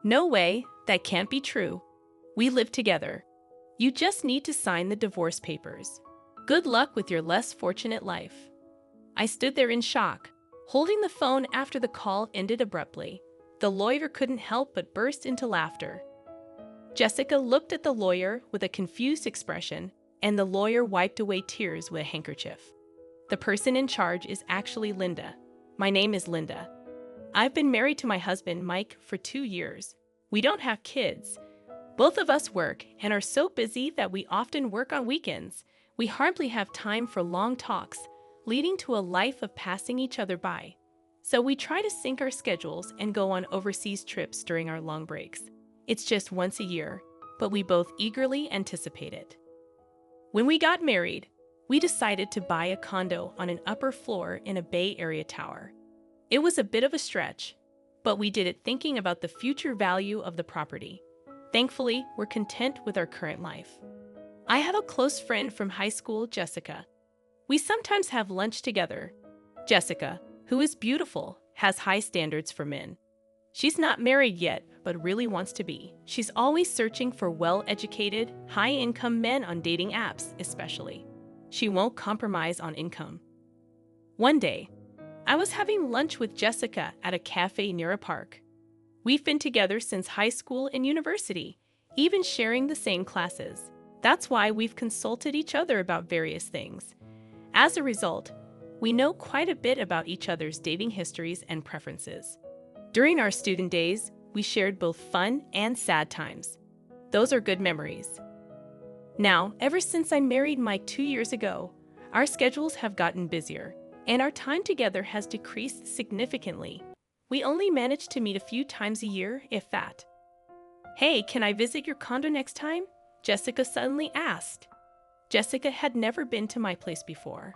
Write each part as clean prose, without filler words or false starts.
No way, that can't be true. We live together. You just need to sign the divorce papers. Good luck with your less fortunate life. I stood there in shock, holding the phone after the call ended abruptly. The lawyer couldn't help but burst into laughter. Jessica looked at the lawyer with a confused expression, and the lawyer wiped away tears with a handkerchief. The person in charge is actually Linda. My name is Linda. I've been married to my husband, Mike, for 2 years. We don't have kids. Both of us work and are so busy that we often work on weekends. We hardly have time for long talks, leading to a life of passing each other by. So we try to sync our schedules and go on overseas trips during our long breaks. It's just once a year, but we both eagerly anticipate it. When we got married, we decided to buy a condo on an upper floor in a Bay Area tower. It was a bit of a stretch, but we did it thinking about the future value of the property. Thankfully, we're content with our current life. I have a close friend from high school, Jessica. We sometimes have lunch together. Jessica, who is beautiful, has high standards for men. She's not married yet, but really wants to be. She's always searching for well-educated, high-income men on dating apps, especially. She won't compromise on income. One day, I was having lunch with Jessica at a cafe near a park. We've been together since high school and university, even sharing the same classes. That's why we've consulted each other about various things. As a result, we know quite a bit about each other's dating histories and preferences. During our student days, we shared both fun and sad times. Those are good memories. Now, ever since I married Mike 2 years ago, our schedules have gotten busier, and our time together has decreased significantly. We only manage to meet a few times a year, if that. "Hey, can I visit your condo next time?" Jessica suddenly asked. Jessica had never been to my place before.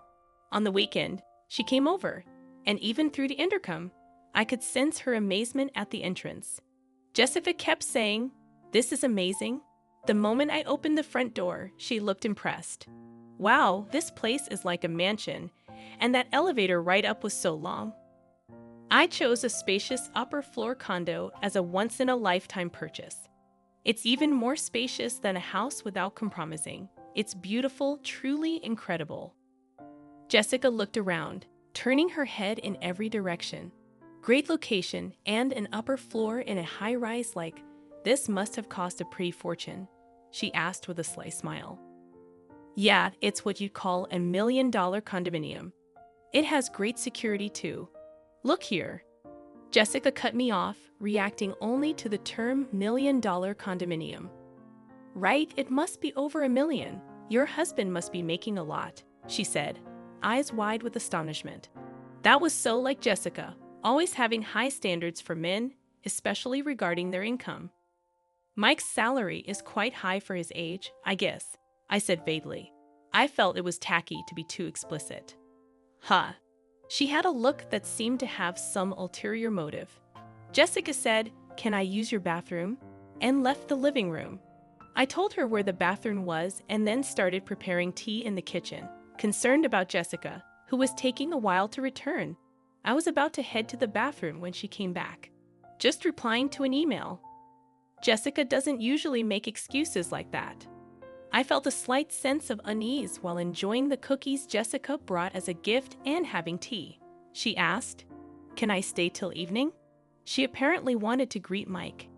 On the weekend, she came over, and even through the intercom, I could sense her amazement at the entrance. Jessica kept saying, "This is amazing." The moment I opened the front door, she looked impressed. "Wow, this place is like a mansion, and that elevator ride up was so long." I chose a spacious upper floor condo as a once-in-a-lifetime purchase. It's even more spacious than a house without compromising. It's beautiful, truly incredible. Jessica looked around, turning her head in every direction. Great location and an upper floor in a high-rise like this must have cost a pretty fortune, she asked with a sly smile. "Yeah, it's what you'd call a $1 million condominium. It has great security too. Look here." Jessica cut me off, reacting only to the term $1 million condominium. "Right, it must be over $1 million. Your husband must be making a lot," she said, eyes wide with astonishment. That was so like Jessica, always having high standards for men, especially regarding their income. "Mike's salary is quite high for his age, I guess," I said vaguely. I felt it was tacky to be too explicit. "Huh." She had a look that seemed to have some ulterior motive. Jessica said, "Can I use your bathroom?" and left the living room. I told her where the bathroom was and then started preparing tea in the kitchen, concerned about Jessica, who was taking a while to return. I was about to head to the bathroom when she came back, just replying to an email. Jessica doesn't usually make excuses like that. I felt a slight sense of unease while enjoying the cookies Jessica brought as a gift and having tea. She asked, "Can I stay till evening?" She apparently wanted to greet Mike.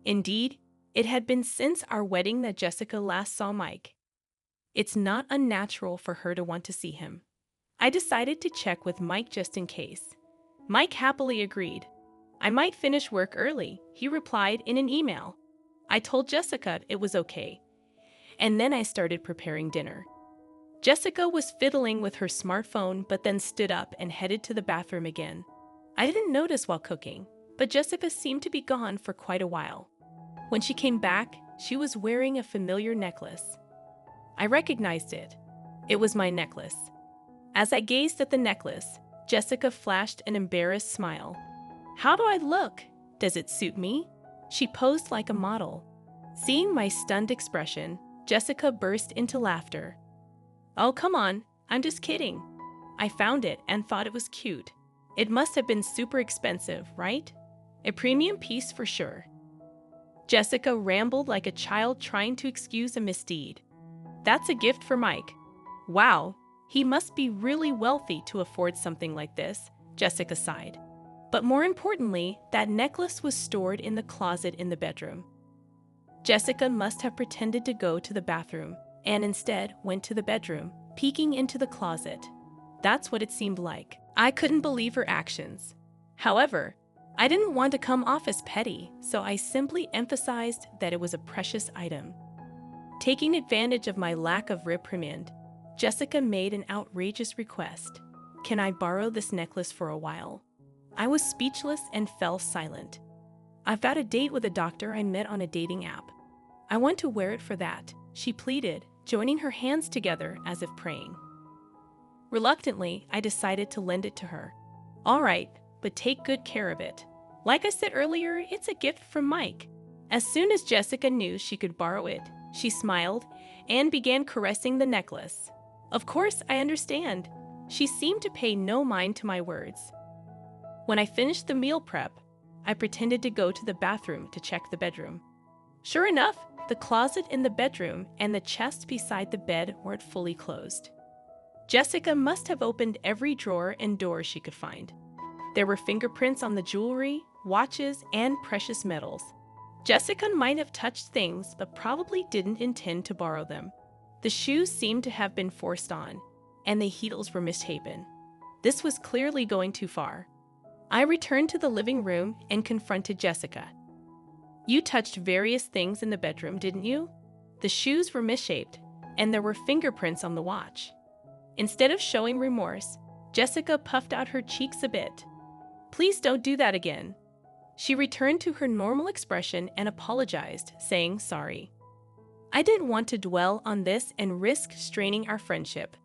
Indeed, it had been since our wedding that Jessica last saw Mike. It's not unnatural for her to want to see him. I decided to check with Mike just in case. Mike happily agreed. "I might finish work early," he replied in an email. I told Jessica it was okay, and then I started preparing dinner. Jessica was fiddling with her smartphone but then stood up and headed to the bathroom again. I didn't notice while cooking, but Jessica seemed to be gone for quite a while. When she came back, she was wearing a familiar necklace. I recognized it. It was my necklace. As I gazed at the necklace, Jessica flashed an embarrassed smile. "How do I look? Does it suit me?" She posed like a model. Seeing my stunned expression, Jessica burst into laughter. "Oh, come on, I'm just kidding. I found it and thought it was cute. It must have been super expensive, right? A premium piece for sure." Jessica rambled like a child trying to excuse a misdeed. That's a gift for Mike. Wow, he must be really wealthy to afford something like this, Jessica sighed. But more importantly, that necklace was stored in the closet in the bedroom. Jessica must have pretended to go to the bathroom and instead went to the bedroom, peeking into the closet. That's what it seemed like. I couldn't believe her actions. However, I didn't want to come off as petty, so I simply emphasized that it was a precious item. Taking advantage of my lack of reprimand, Jessica made an outrageous request. "Can I borrow this necklace for a while?" I was speechless and fell silent. "I've got a date with a doctor I met on a dating app. I want to wear it for that," she pleaded, joining her hands together as if praying. Reluctantly, I decided to lend it to her. "All right, but take good care of it. Like I said earlier, it's a gift from Mike." As soon as Jessica knew she could borrow it, she smiled and began caressing the necklace. "Of course, I understand." She seemed to pay no mind to my words. When I finished the meal prep, I pretended to go to the bathroom to check the bedroom. Sure enough, the closet in the bedroom and the chest beside the bed weren't fully closed. Jessica must have opened every drawer and door she could find. There were fingerprints on the jewelry, watches, and precious metals. Jessica might have touched things, but probably didn't intend to borrow them. The shoes seemed to have been forced on, and the heels were misshapen. This was clearly going too far. I returned to the living room and confronted Jessica. "You touched various things in the bedroom, didn't you? The shoes were misshaped, and there were fingerprints on the watch." Instead of showing remorse, Jessica puffed out her cheeks a bit. "Please don't do that again." She returned to her normal expression and apologized, saying sorry. I didn't want to dwell on this and risk straining our friendship,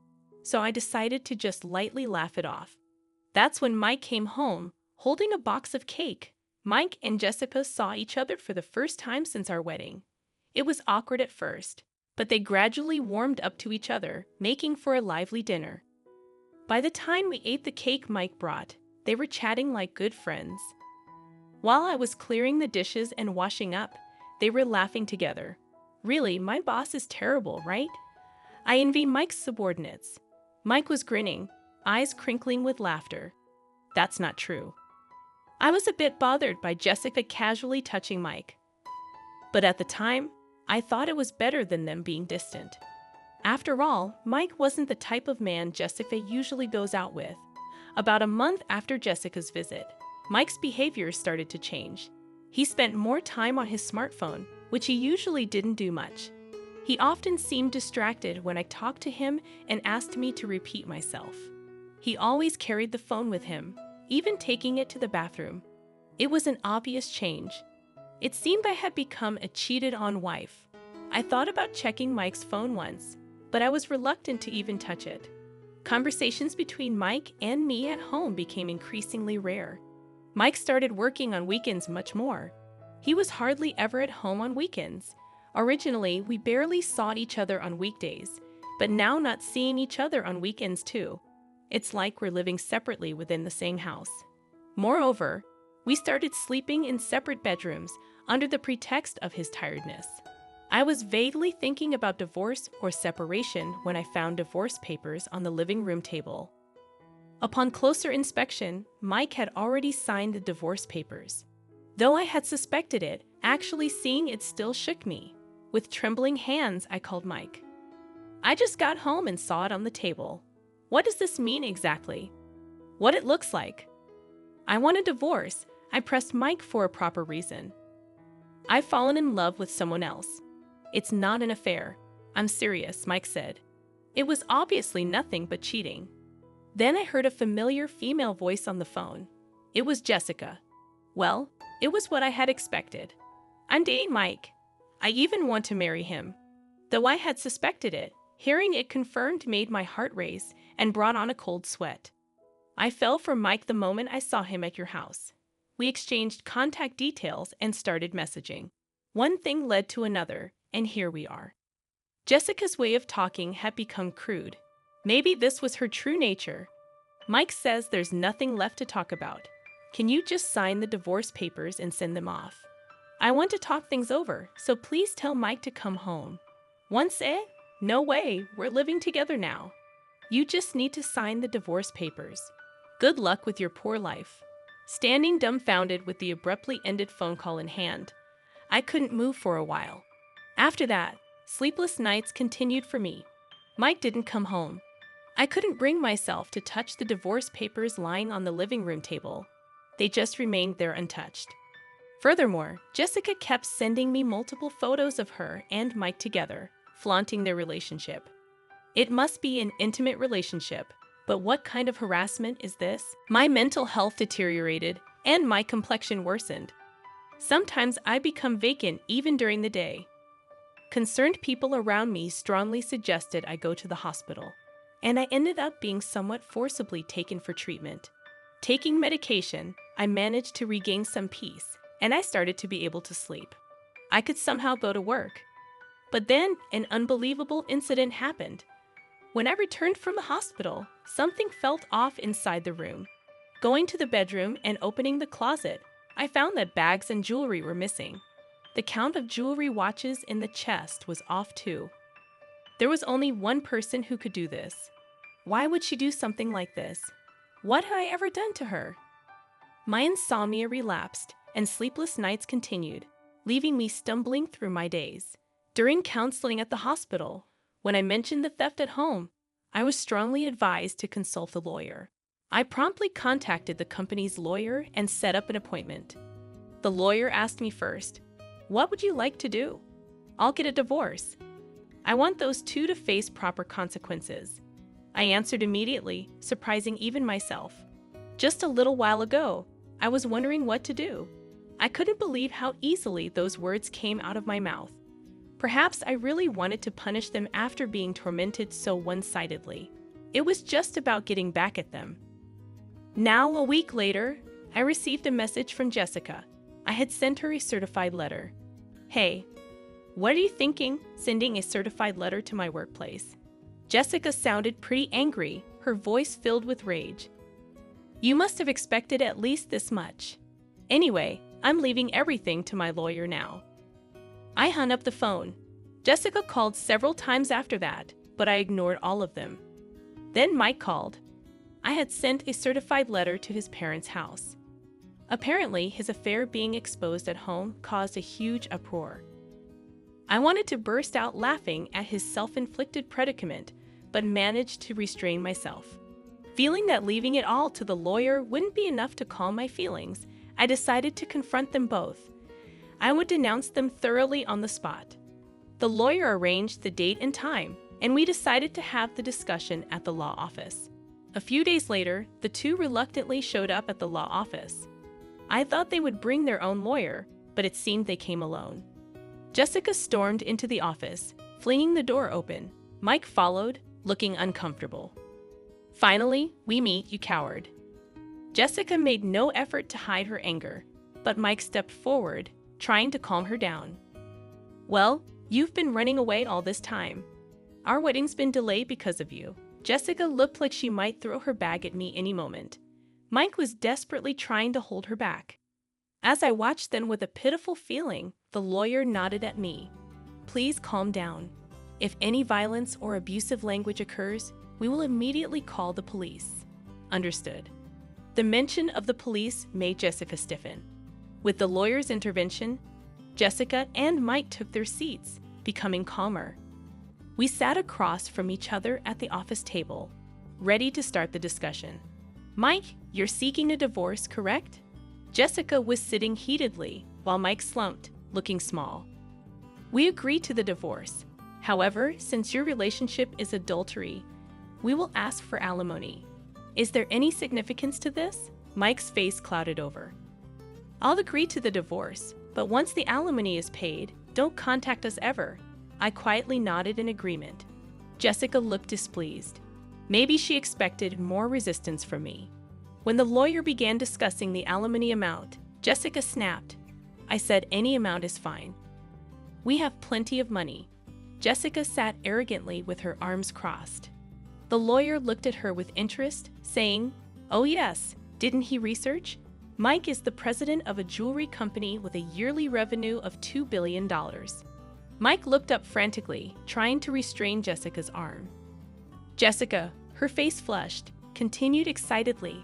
so I decided to just lightly laugh it off. That's when Mike came home, holding a box of cake. Mike and Jessica saw each other for the first time since our wedding. It was awkward at first, but they gradually warmed up to each other, making for a lively dinner. By the time we ate the cake Mike brought, they were chatting like good friends. While I was clearing the dishes and washing up, they were laughing together. Really, my boss is terrible, right? I envy Mike's subordinates. Mike was grinning, eyes crinkling with laughter. That's not true. I was a bit bothered by Jessica casually touching Mike. But at the time, I thought it was better than them being distant. After all, Mike wasn't the type of man Jessica usually goes out with. About a month after Jessica's visit, Mike's behavior started to change. He spent more time on his smartphone, which he usually didn't do much. He often seemed distracted when I talked to him and asked me to repeat myself. He always carried the phone with him, even taking it to the bathroom. It was an obvious change. It seemed I had become a cheated-on wife. I thought about checking Mike's phone once, but I was reluctant to even touch it. Conversations between Mike and me at home became increasingly rare. Mike started working on weekends much more. He was hardly ever at home on weekends. Originally, we barely saw each other on weekdays, but now not seeing each other on weekends too. It's like we're living separately within the same house. Moreover, we started sleeping in separate bedrooms under the pretext of his tiredness. I was vaguely thinking about divorce or separation when I found divorce papers on the living room table. Upon closer inspection, Mike had already signed the divorce papers. Though I had suspected it, actually seeing it still shook me. With trembling hands, I called Mike. "I just got home and saw it on the table. What does this mean exactly?" "What it looks like." "I want a divorce." I pressed Mike for a proper reason. "I've fallen in love with someone else. It's not an affair. I'm serious," Mike said. It was obviously nothing but cheating. Then I heard a familiar female voice on the phone. It was Jessica. Well, it was what I had expected. "I'm dating Mike. I even want to marry him." Though I had suspected it, hearing it confirmed made my heart race and brought on a cold sweat. "I fell for Mike the moment I saw him at your house." We exchanged contact details and started messaging. One thing led to another, and here we are. Jessica's way of talking had become crude. Maybe this was her true nature. "Mike says there's nothing left to talk about. Can you just sign the divorce papers and send them off?" I want to talk things over, so please tell Mike to come home. Once eh? No way, we're living together now. You just need to sign the divorce papers. Good luck with your poor life. Standing dumbfounded with the abruptly ended phone call in hand, I couldn't move for a while. After that, sleepless nights continued for me. Mike didn't come home. I couldn't bring myself to touch the divorce papers lying on the living room table. They just remained there untouched. Furthermore, Jessica kept sending me multiple photos of her and Mike together, flaunting their relationship. It must be an intimate relationship, but what kind of harassment is this? My mental health deteriorated, and my complexion worsened. Sometimes I become vacant even during the day. Concerned people around me strongly suggested I go to the hospital, and I ended up being somewhat forcibly taken for treatment. Taking medication, I managed to regain some peace, and I started to be able to sleep. I could somehow go to work. But then an unbelievable incident happened. When I returned from the hospital, something felt off inside the room. Going to the bedroom and opening the closet, I found that bags and jewelry were missing. The count of jewelry watches in the chest was off too. There was only one person who could do this. Why would she do something like this? What had I ever done to her? My insomnia relapsed, and sleepless nights continued, leaving me stumbling through my days. During counseling at the hospital, when I mentioned the theft at home, I was strongly advised to consult a lawyer. I promptly contacted the company's lawyer and set up an appointment. The lawyer asked me first, "What would you like to do?" "I'll get a divorce. I want those two to face proper consequences." I answered immediately, surprising even myself. Just a little while ago, I was wondering what to do. I couldn't believe how easily those words came out of my mouth. Perhaps I really wanted to punish them after being tormented so one-sidedly. It was just about getting back at them. Now, a week later, I received a message from Jessica. I had sent her a certified letter. "Hey, what are you thinking, sending a certified letter to my workplace?" Jessica sounded pretty angry, her voice filled with rage. "You must have expected at least this much. Anyway, I'm leaving everything to my lawyer now." I hung up the phone. Jessica called several times after that, but I ignored all of them. Then Mike called. I had sent a certified letter to his parents' house. Apparently, his affair being exposed at home caused a huge uproar. I wanted to burst out laughing at his self-inflicted predicament, but managed to restrain myself. Feeling that leaving it all to the lawyer wouldn't be enough to calm my feelings, I decided to confront them both. I would denounce them thoroughly on the spot. The lawyer arranged the date and time, and we decided to have the discussion at the law office. A few days later, the two reluctantly showed up at the law office. I thought they would bring their own lawyer, but it seemed they came alone. Jessica stormed into the office, flinging the door open. Mike followed, looking uncomfortable. "Finally, we meet, you coward." Jessica made no effort to hide her anger, but Mike stepped forward, trying to calm her down. "Well, you've been running away all this time. Our wedding's been delayed because of you." Jessica looked like she might throw her bag at me any moment. Mike was desperately trying to hold her back. As I watched them with a pitiful feeling, the lawyer nodded at me. "Please calm down. If any violence or abusive language occurs, we will immediately call the police." "Understood." The mention of the police made Jessica stiffen. With the lawyer's intervention, Jessica and Mike took their seats, becoming calmer. We sat across from each other at the office table, ready to start the discussion. "Mike, you're seeking a divorce, correct?" Jessica was sitting heatedly, while Mike slumped, looking small. "We agree to the divorce. However, since your relationship is adultery, we will ask for alimony. Is there any significance to this?" Mike's face clouded over. "I'll agree to the divorce, but once the alimony is paid, don't contact us ever." I quietly nodded in agreement. Jessica looked displeased. Maybe she expected more resistance from me. When the lawyer began discussing the alimony amount, Jessica snapped. I said any amount is fine. "We have plenty of money." Jessica sat arrogantly with her arms crossed. The lawyer looked at her with interest, saying, "Oh yes, didn't he research? Mike is the president of a jewelry company with a yearly revenue of $2 billion. Mike looked up frantically, trying to restrain Jessica's arm. Jessica, her face flushed, continued excitedly.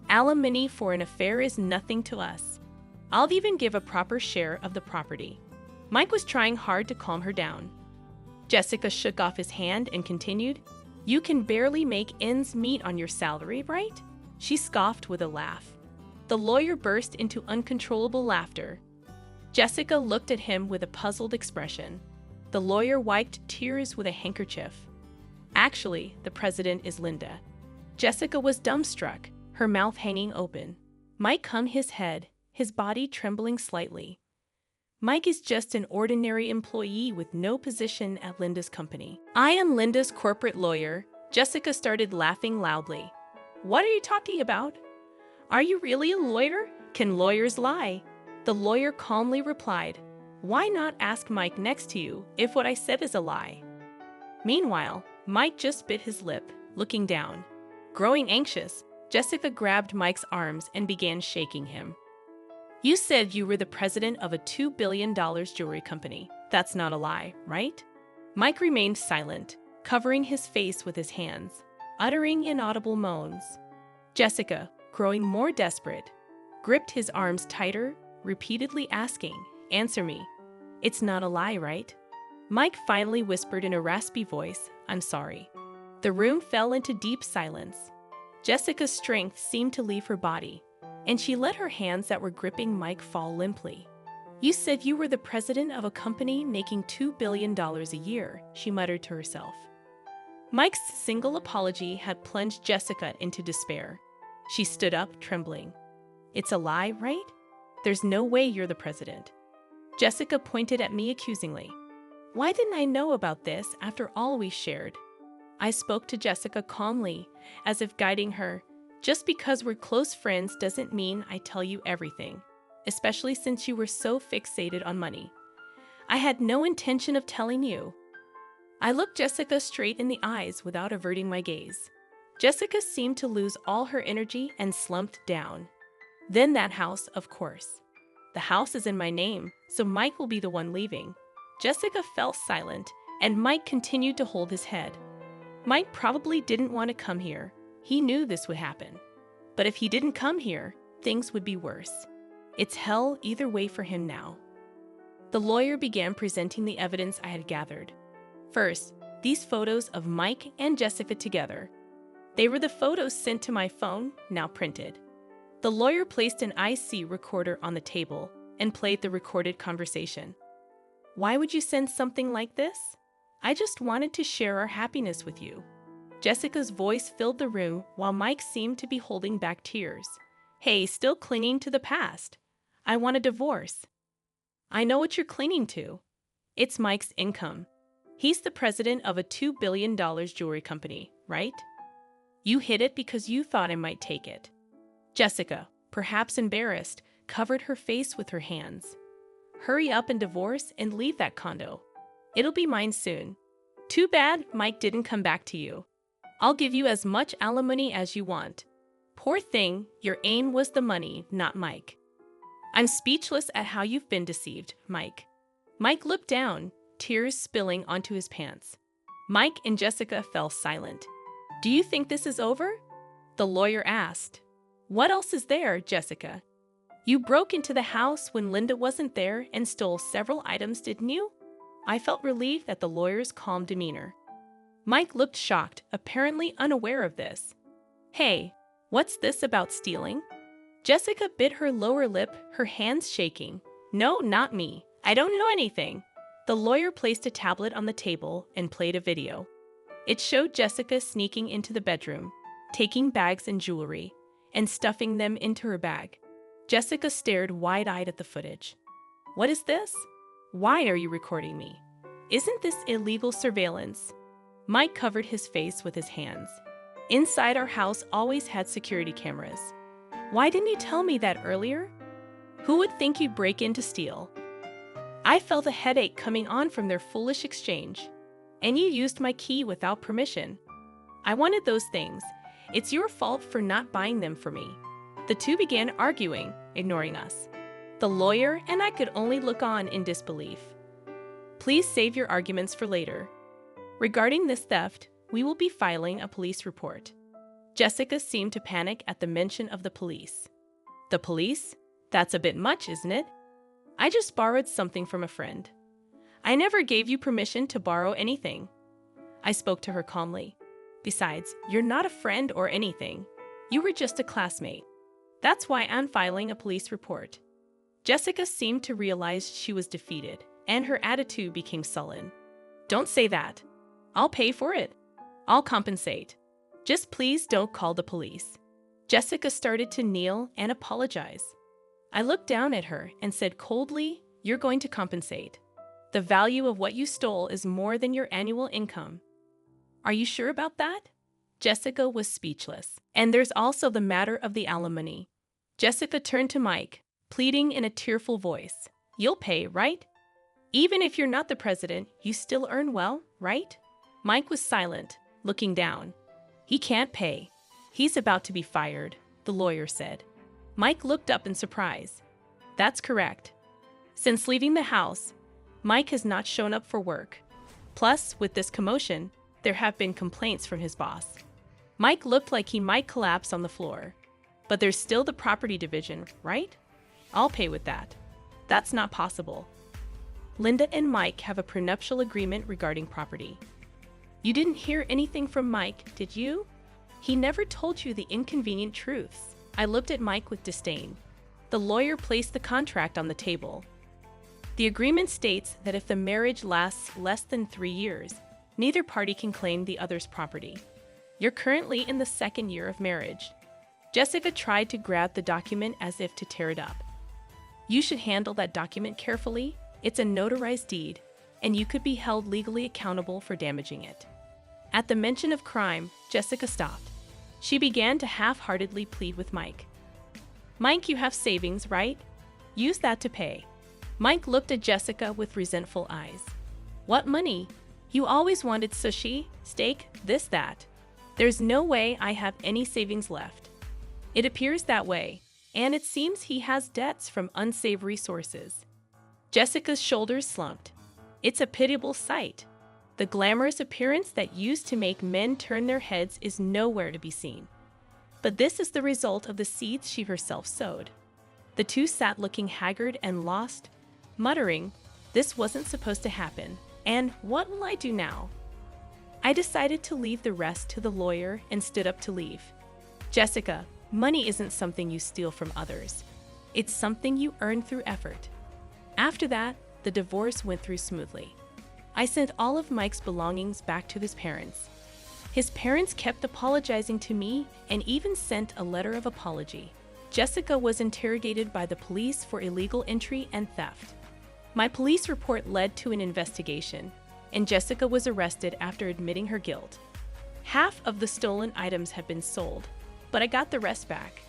Alimony for an affair is nothing to us. I'll even give a proper share of the property. Mike was trying hard to calm her down. Jessica shook off his hand and continued, "You can barely make ends meet on your salary, right?" She scoffed with a laugh. The lawyer burst into uncontrollable laughter. Jessica looked at him with a puzzled expression. The lawyer wiped tears with a handkerchief. Actually, the president is Linda. Jessica was dumbstruck, her mouth hanging open. Mike hung his head, his body trembling slightly. Mike is just an ordinary employee with no position at Linda's company. I am Linda's corporate lawyer. Jessica started laughing loudly. What are you talking about? Are you really a lawyer? Can lawyers lie? The lawyer calmly replied, "Why not ask Mike next to you if what I said is a lie?" Meanwhile, Mike just bit his lip, looking down. Growing anxious, Jessica grabbed Mike's arms and began shaking him. You said you were the president of a $2 billion jewelry company. That's not a lie, right? Mike remained silent, covering his face with his hands, uttering inaudible moans. Jessica, growing more desperate, gripped his arms tighter, repeatedly asking, "Answer me. It's not a lie, right?" Mike finally whispered in a raspy voice, "I'm sorry." The room fell into deep silence. Jessica's strength seemed to leave her body, and she let her hands that were gripping Mike fall limply. You said you were the president of a company making $2 billion a year, she muttered to herself. Mike's single apology had plunged Jessica into despair. She stood up, trembling. It's a lie, right? There's no way you're the president. Jessica pointed at me accusingly. Why didn't I know about this after all we shared? I spoke to Jessica calmly, as if guiding her. Just because we're close friends doesn't mean I tell you everything, especially since you were so fixated on money. I had no intention of telling you. I looked Jessica straight in the eyes without averting my gaze. Jessica seemed to lose all her energy and slumped down. Then that house, of course. The house is in my name, so Mike will be the one leaving. Jessica fell silent, and Mike continued to hold his head. Mike probably didn't want to come here. He knew this would happen. But if he didn't come here, things would be worse. It's hell either way for him now. The lawyer began presenting the evidence I had gathered. First, these photos of Mike and Jessica together. They were the photos sent to my phone, now printed. The lawyer placed an IC recorder on the table and played the recorded conversation. Why would you send something like this? I just wanted to share our happiness with you. Jessica's voice filled the room while Mike seemed to be holding back tears. Hey, still clinging to the past. I want a divorce. I know what you're clinging to. It's Mike's income. He's the president of a $2 billion jewelry company, right? You hid it because you thought I might take it. Jessica, perhaps embarrassed, covered her face with her hands. Hurry up and divorce and leave that condo. It'll be mine soon. Too bad Mike didn't come back to you. I'll give you as much alimony as you want. Poor thing, your aim was the money, not Mike. I'm speechless at how you've been deceived, Mike. Mike looked down, tears spilling onto his pants. Mike and Jessica fell silent. Do you think this is over? The lawyer asked. What else is there, Jessica? You broke into the house when Linda wasn't there and stole several items, didn't you? I felt relieved at the lawyer's calm demeanor. Mike looked shocked, apparently unaware of this. Hey, what's this about stealing? Jessica bit her lower lip, her hands shaking. No, not me. I don't know anything. The lawyer placed a tablet on the table and played a video. It showed Jessica sneaking into the bedroom, taking bags and jewelry, and stuffing them into her bag. Jessica stared wide-eyed at the footage. What is this? Why are you recording me? Isn't this illegal surveillance? Mike covered his face with his hands. Inside our house always had security cameras. Why didn't you tell me that earlier? Who would think you'd break in to steal? I felt a headache coming on from their foolish exchange. And you used my key without permission. I wanted those things. It's your fault for not buying them for me. The two began arguing, ignoring us. The lawyer and I could only look on in disbelief. Please save your arguments for later. Regarding this theft, we will be filing a police report. Jessica seemed to panic at the mention of the police. The police? That's a bit much, isn't it? I just borrowed something from a friend. I never gave you permission to borrow anything. I spoke to her calmly. Besides, you're not a friend or anything. You were just a classmate. That's why I'm filing a police report. Jessica seemed to realize she was defeated, and her attitude became sullen. Don't say that. I'll pay for it. I'll compensate. Just please don't call the police. Jessica started to kneel and apologize. I looked down at her and said coldly, "You're going to compensate. The value of what you stole is more than your annual income." Are you sure about that? Jessica was speechless. And there's also the matter of the alimony. Jessica turned to Mike, pleading in a tearful voice. You'll pay, right? Even if you're not the president, you still earn well, right? Mike was silent, looking down. He can't pay. He's about to be fired, the lawyer said. Mike looked up in surprise. That's correct. Since leaving the house, Mike has not shown up for work. Plus, with this commotion, there have been complaints from his boss. Mike looked like he might collapse on the floor. But there's still the property division, right? I'll pay with that. That's not possible. Linda and Mike have a prenuptial agreement regarding property. You didn't hear anything from Mike, did you? He never told you the inconvenient truths. I looked at Mike with disdain. The lawyer placed the contract on the table. The agreement states that if the marriage lasts less than 3 years, neither party can claim the other's property. You're currently in the 2nd year of marriage. Jessica tried to grab the document as if to tear it up. You should handle that document carefully. It's a notarized deed, and you could be held legally accountable for damaging it. At the mention of crime, Jessica stopped. She began to half-heartedly plead with Mike. Mike, you have savings, right? Use that to pay. Mike looked at Jessica with resentful eyes. What money? You always wanted sushi, steak, this, that. There's no way I have any savings left. It appears that way, and it seems he has debts from unsavory sources. Jessica's shoulders slumped. It's a pitiable sight. The glamorous appearance that used to make men turn their heads is nowhere to be seen. But this is the result of the seeds she herself sowed. The two sat looking haggard and lost, muttering, "This wasn't supposed to happen, and what will I do now?" I decided to leave the rest to the lawyer and stood up to leave. Jessica, money isn't something you steal from others. It's something you earn through effort. After that, the divorce went through smoothly. I sent all of Mike's belongings back to his parents. His parents kept apologizing to me and even sent a letter of apology. Jessica was interrogated by the police for illegal entry and theft. My police report led to an investigation, and Jessica was arrested after admitting her guilt. Half of the stolen items have been sold, but I got the rest back.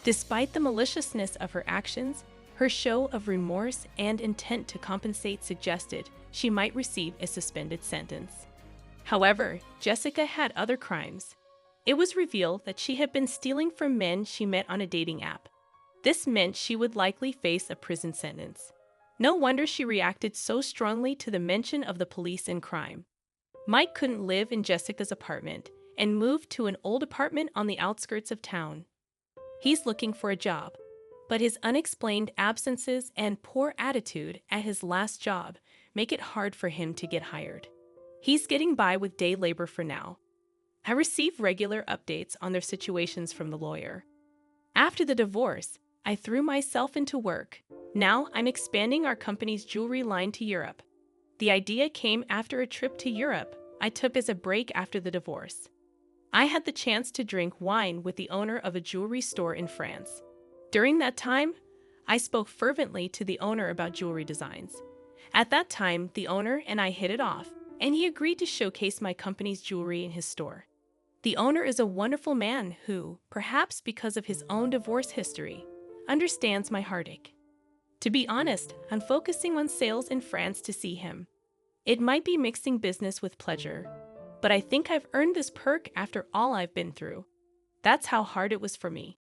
Despite the maliciousness of her actions, her show of remorse and intent to compensate suggested she might receive a suspended sentence. However, Jessica had other crimes. It was revealed that she had been stealing from men she met on a dating app. This meant she would likely face a prison sentence. No wonder she reacted so strongly to the mention of the police and crime. Mike couldn't live in Jessica's apartment and moved to an old apartment on the outskirts of town. He's looking for a job, but his unexplained absences and poor attitude at his last job make it hard for him to get hired. He's getting by with day labor for now. I receive regular updates on their situations from the lawyer. After the divorce, I threw myself into work. Now I'm expanding our company's jewelry line to Europe. The idea came after a trip to Europe I took as a break after the divorce. I had the chance to drink wine with the owner of a jewelry store in France. During that time, I spoke fervently to the owner about jewelry designs. At that time, the owner and I hit it off, and he agreed to showcase my company's jewelry in his store. The owner is a wonderful man who, perhaps because of his own divorce history, understands my heartache. To be honest, I'm focusing on sales in France to see him. It might be mixing business with pleasure, but I think I've earned this perk after all I've been through. That's how hard it was for me.